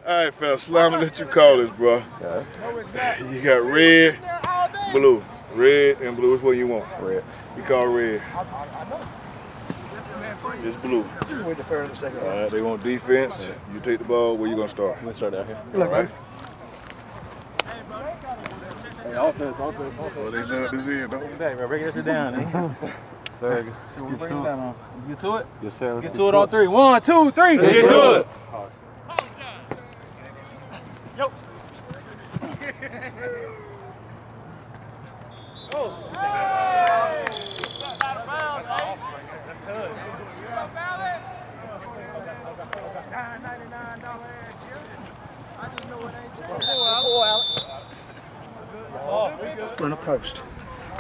All right, fella, Slam, I'll let you call this, bro. You got red, blue. Red and blue. Which one you want? Red. You call red. It's blue. Wait the third and second. All right, they want defense. You take the ball. Where you going to start? I'm going to start out here. All right. Hey, offense. Well, they know this is, don't Get back, bro. Break that shit down, man. Sir, Get to it? yes, sir. Let's get to it on three. 1, 2, 3. Get to it. Yo. Run a post.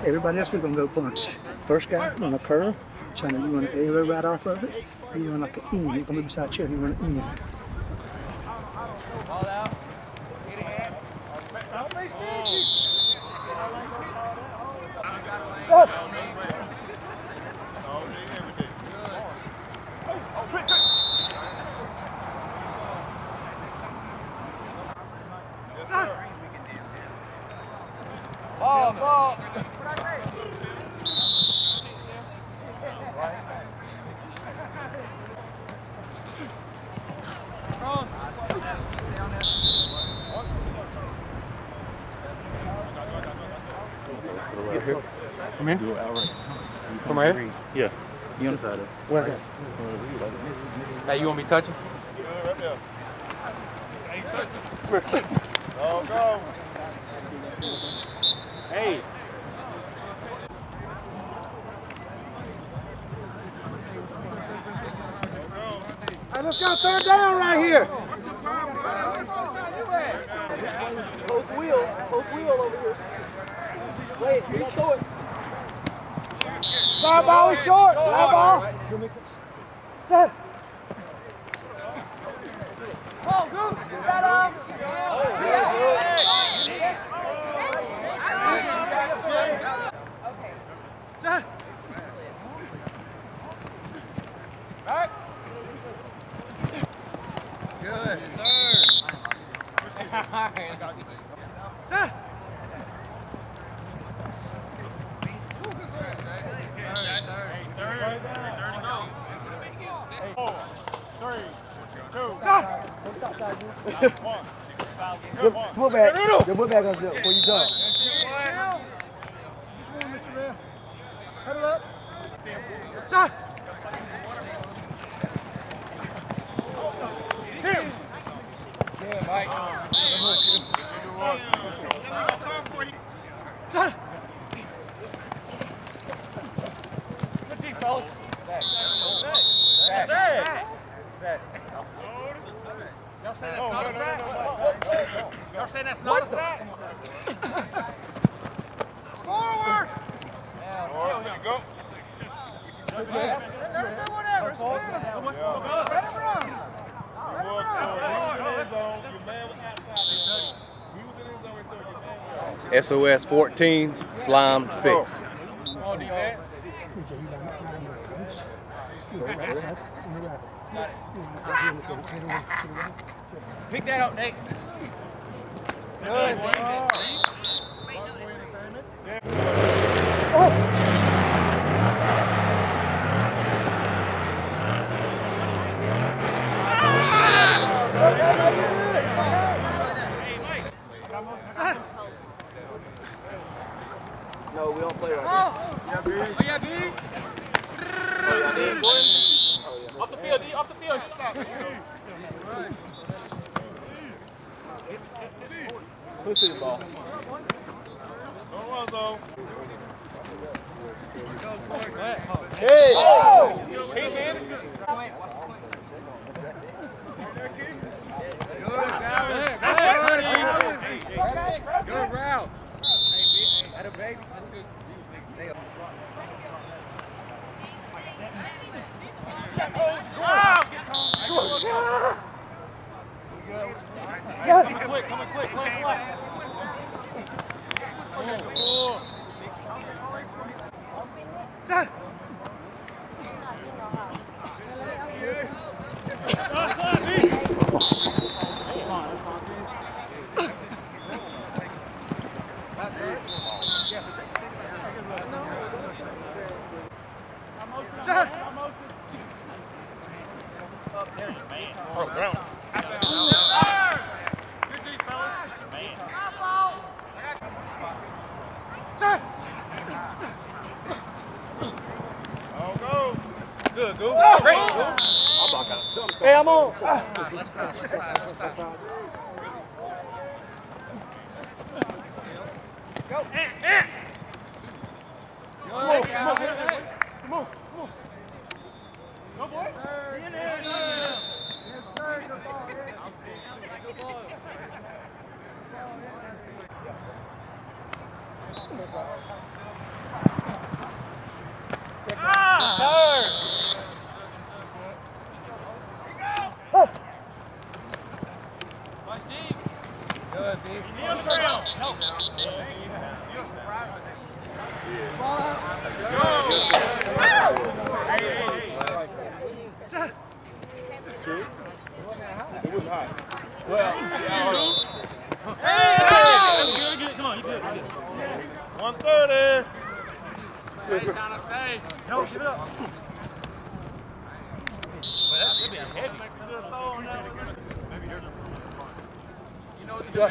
Everybody else is going to go punch. First guy, run a curl. China, you want to air right off of it. You run like an E. You're going to be beside chair. You run an E. Ball out. Get it in. Don't be stingy. Ball. Cross. Come here. Do it outright. Come right here? Yeah. You on the side of it. Where? Hey, you want me touching? Right there. Go. Hey. Hey, let's go third down right here. Post wheel over here. Wait, you don't throw it. Fly ball is short. Fly ball. Set. Oh, good. That up. Set. Back. Good. Yes, sir. Set. Put back. Put back on before you jump. Huddle up. Shot. Good, Mike. Shot. Good deep, fellas. Set. Y'all saying that's not a sack? Y'all saying that's not a sack? Forward. Go. Let him do whatever. Let him run. SOS 14, Slime 6. On defense. Pick that up, Nate. Good. No, we don't play right Oh, yeah, B. Off the field, D. Off the field. Push the ball. Hey! Oh! Hey, man. Good route. Had a baby. That's good. Coming quick. Shot. Good, Goose. Great, Goose. Hey, I'm on. Go. Come on. Go, boy. Bring it in. Yes, sir. Good ball. Good ball. Good, D. On the ground. No. You're surprised with that. It wasn't hot. Hey! Good. Come on, you good. 130. No, give it up. Well, that's be a heavy. You know what to do, man.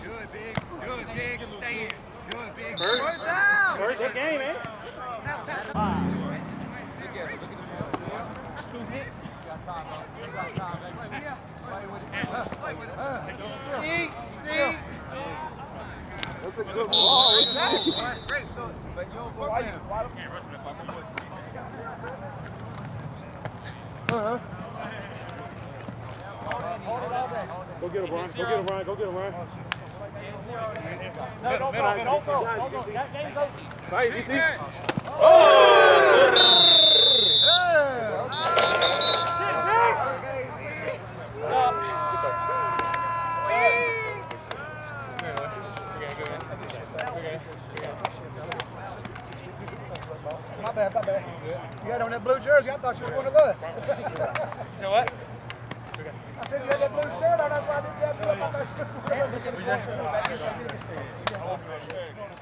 Good, big. Good, big. Stay in. Good, big. First down. First good game, man. That's a good ball. Great. But you don't why you Go get him, Brian. Go get him, Brian. No, don't throw. That game's over. Right, you see? My bad. You had on that blue jersey, I thought you was one of us. You know what? I said you had that blue shirt on, that's why I didn't have to. I thought you was one of us.